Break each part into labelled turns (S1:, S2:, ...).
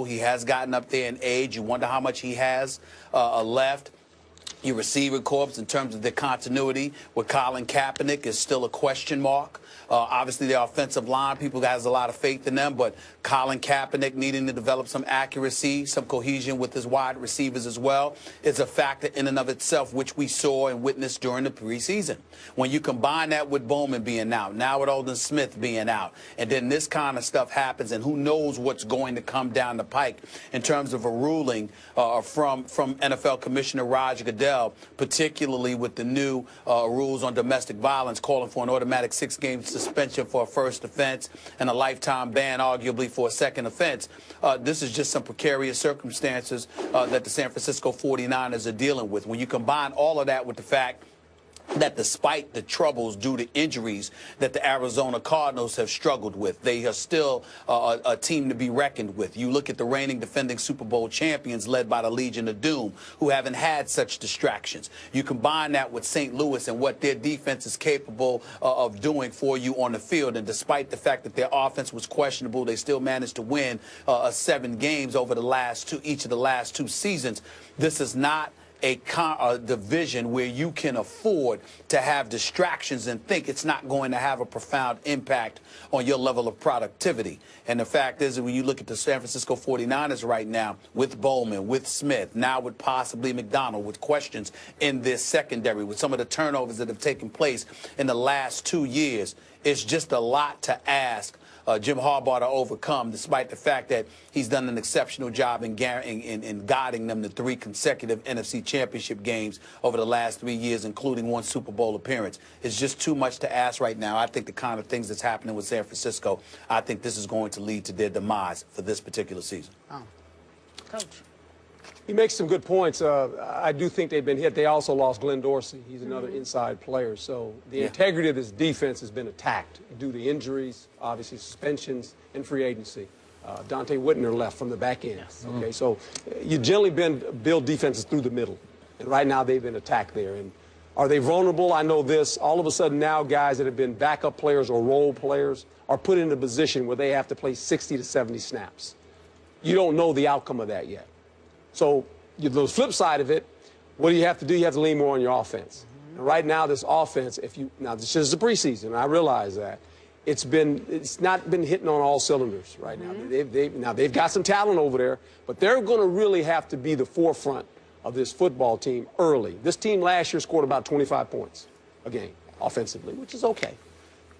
S1: He has gotten up there in age. You wonder how much he has left. Your receiver corps, in terms of the continuity with Colin Kaepernick, is still a question mark. Obviously, the offensive line, people has a lot of faith in them, but Colin Kaepernick needing to develop some accuracy, some cohesion with his wide receivers as well, is a factor in and of itself, which we saw and witnessed during the preseason. When you combine that with Bowman being out, now with Aldon Smith being out, and then this kind of stuff happens, and who knows what's going to come down the pike in terms of a ruling from NFL Commissioner Roger Goodell, particularly with the new rules on domestic violence, calling for an automatic 6-game suspension for a first offense and a lifetime ban, arguably, for a second offense. This is just some precarious circumstances that the San Francisco 49ers are dealing with. When you combine all of that with the fact that despite the troubles due to injuries that the Arizona Cardinals have struggled with, they are still a team to be reckoned with. You look at the reigning defending Super Bowl champions led by the Legion of Doom, who haven't had such distractions. You combine that with St. Louis and what their defense is capable of doing for you on the field, and despite the fact that their offense was questionable, they still managed to win 7 games over each of the last 2 seasons. This is not a division where you can afford to have distractions and think it's not going to have a profound impact on your level of productivity. And the fact is that when you look at the San Francisco 49ers right now, with Bowman, with Smith, now with possibly McDonald, with questions in this secondary, with some of the turnovers that have taken place in the last 2 years, it's just a lot to ask Jim Harbaugh to overcome, despite the fact that he's done an exceptional job in guiding them to 3 consecutive NFC Championship games over the last 3 years, including 1 Super Bowl appearance. It's just too much to ask right now. I think the kind of things that's happening with San Francisco, I think this is going to lead to their demise for this particular season.
S2: Oh. Coach.
S3: He makes some good points. I do think they've been hit. They also lost Glenn Dorsey. He's another inside player. So the integrity of this defense has been attacked due to injuries, obviously suspensions, and free agency. Dante Whitner left from the back end. Yes. Okay, so you generally build defenses through the middle. And right now they've been attacked there. And are they vulnerable? I know this. All of a sudden now guys that have been backup players or role players are put in a position where they have to play 60 to 70 snaps. You don't know the outcome of that yet. So the flip side of it, what do you have to do? You have to lean more on your offense. And right now, this offense, now this is the preseason, and I realize that it's not been hitting on all cylinders right now. They've got some talent over there, but they're going to really have to be the forefront of this football team early. This team last year scored about 25 points a game offensively, which is okay.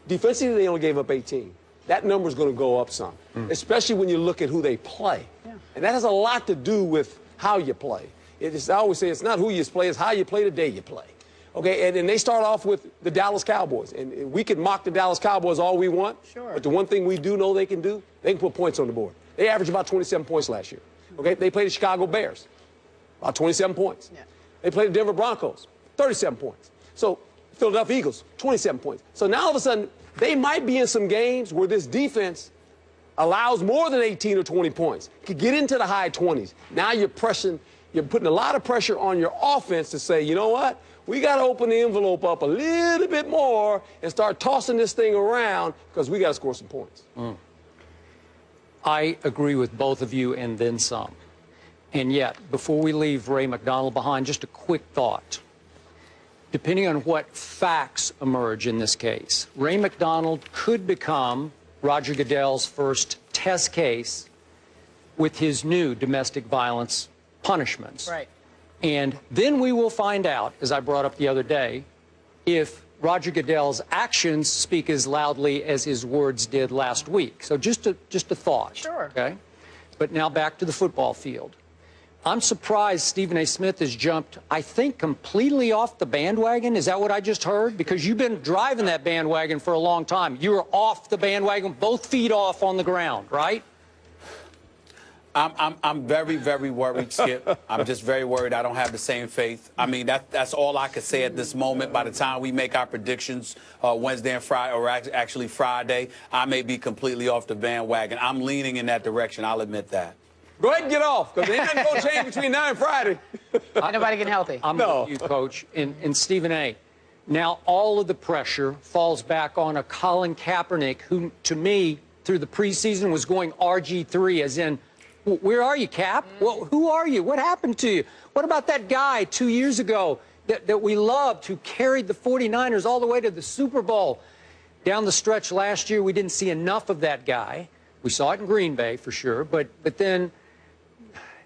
S3: Defensively, they only gave up 18. That number's going to go up some, especially when you look at who they play. Yeah. And that has a lot to do with how you play. I always say it's not who you play, it's how you play the day you play. Okay, and they start off with the Dallas Cowboys. And we can mock the Dallas Cowboys all we want, but the one thing we do know they can do, they can put points on the board. They averaged about 27 points last year. Okay, they played the Chicago Bears, about 27 points. Yeah. They played the Denver Broncos, 37 points. So Philadelphia Eagles, 27 points. So now all of a sudden, they might be in some games where this defense allows more than 18 or 20 points. Could get into the high 20s. Now you're putting a lot of pressure on your offense to say, you know what? We got to open the envelope up a little bit more and start tossing this thing around because we got to score some points.
S4: I agree with both of you and then some. And yet, before we leave Ray McDonald behind, just a quick thought. Depending on what facts emerge in this case, Ray McDonald could become Roger Goodell's first test case with his new domestic violence punishments.
S2: Right.
S4: And then we will find out, as I brought up the other day, if Roger Goodell's actions speak as loudly as his words did last week. So just a thought.
S2: Sure.
S4: Okay? But now back to the football field. I'm surprised Stephen A. Smith has jumped, I think, completely off the bandwagon. Is that what I just heard? Because you've been driving that bandwagon for a long time. You were off the bandwagon, both feet off on the ground, right?
S1: I'm very, very worried, Skip. I'm just very worried. I don't have the same faith. I mean, that's all I could say at this moment. By the time we make our predictions Wednesday and Friday, or actually Friday, I may be completely off the bandwagon. I'm leaning in that direction. I'll admit that.
S3: Go ahead and get off, because there ain't nothing going to change between now and Friday.
S2: Ain't nobody getting healthy.
S4: I'm with you, Coach. And Stephen A., now all of the pressure falls back on a Colin Kaepernick who, to me, through the preseason was going RG3, as in Where are you, Cap? Well, who are you? What happened to you? What about that guy 2 years ago that we loved who carried the 49ers all the way to the Super Bowl? Down the stretch last year, we didn't see enough of that guy. We saw it in Green Bay for sure, but then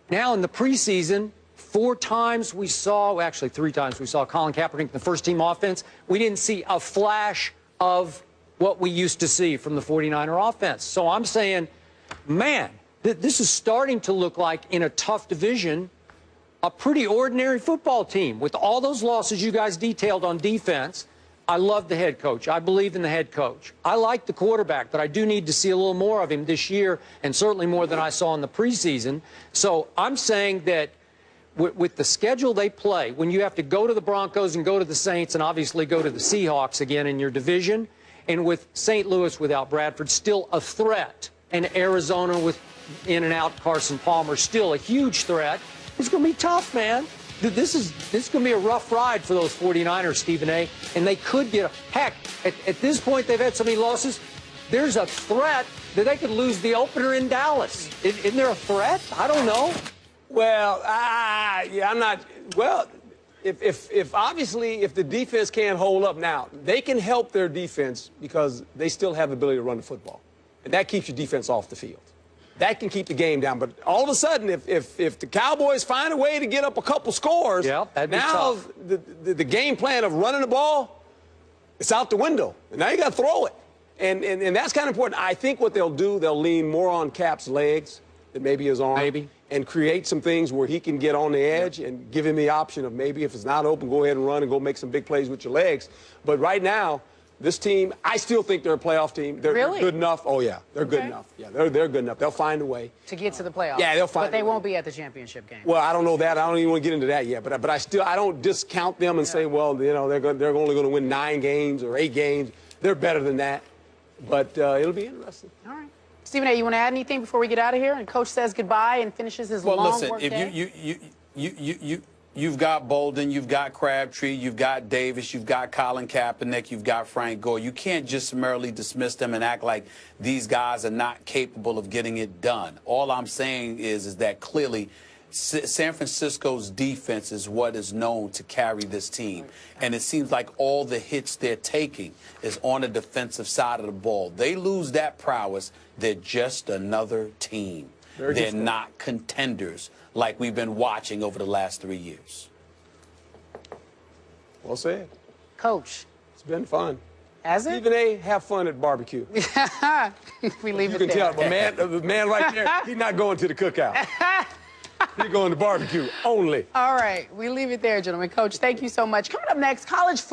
S4: now in the preseason, 4 times we saw, actually 3 times we saw Colin Kaepernick in the first-team offense. We didn't see a flash of what we used to see from the 49er offense. So I'm saying, man, this is starting to look like, in a tough division, a pretty ordinary football team. With all those losses you guys detailed on defense, I love the head coach. I believe in the head coach. I like the quarterback, but I do need to see a little more of him this year, and certainly more than I saw in the preseason. So I'm saying that with the schedule they play, when you have to go to the Broncos and go to the Saints and obviously go to the Seahawks again in your division, and with St. Louis without Bradford still a threat, and Arizona with in and out Carson Palmer still a huge threat, it's going to be tough, man. This is going to be a rough ride for those 49ers, Stephen A. And they could get heck, at this point they've had so many losses, there's a threat that they could lose the opener in Dallas. Isn't there a threat? I don't know.
S3: Well, yeah, I'm not. Well, if obviously if the defense can't hold up now, they can help their defense because they still have the ability to run the football. And that keeps your defense off the field. That can keep the game down. But all of a sudden, if the Cowboys find a way to get up a couple scores,
S4: yeah, that'd be
S3: now
S4: tough.
S3: The game plan of running the ball, it's out the window. And now you got to throw it. And that's kind of important. I think what they'll do, they'll lean more on Cap's legs than maybe his arm.
S4: Maybe.
S3: And create some things where he can get on the edge and give him the option of maybe if it's not open, go ahead and run and go make some big plays with your legs. But right now, this team, I still think they're a playoff team. They're good enough. Oh, yeah. They're good enough. Yeah, they're good enough. They'll find a way.
S2: To get to the playoffs.
S3: Yeah, they'll find
S2: But they
S3: a way.
S2: won't be at the championship game.
S3: Well, I don't know that. I don't even want to get into that yet. But I don't discount them and say, well, you know, they're only going to win 9 games or 8 games. They're better than that. But it'll be interesting.
S2: All right. Stephen A., you want to add anything before we get out of here? And Coach says goodbye and finishes his long work day.
S1: If you've got Bolden, you've got Crabtree, you've got Davis, you've got Colin Kaepernick, you've got Frank Gore. You can't just summarily dismiss them and act like these guys are not capable of getting it done. All I'm saying is that clearly San Francisco's defense is what is known to carry this team. And it seems like all the hits they're taking is on the defensive side of the ball. They lose that prowess, they're just another team. They're not contenders like we've been watching over the last 3 years.
S3: Well said.
S2: Coach.
S3: It's been fun.
S2: Has it?
S3: Stephen A., have fun at barbecue.
S2: We leave
S3: You
S2: it
S3: can
S2: there.
S3: tell the man right there, he's not going to the cookout. He's going to barbecue only.
S2: All right. We leave it there, gentlemen. Coach, thank you so much. Coming up next, college football.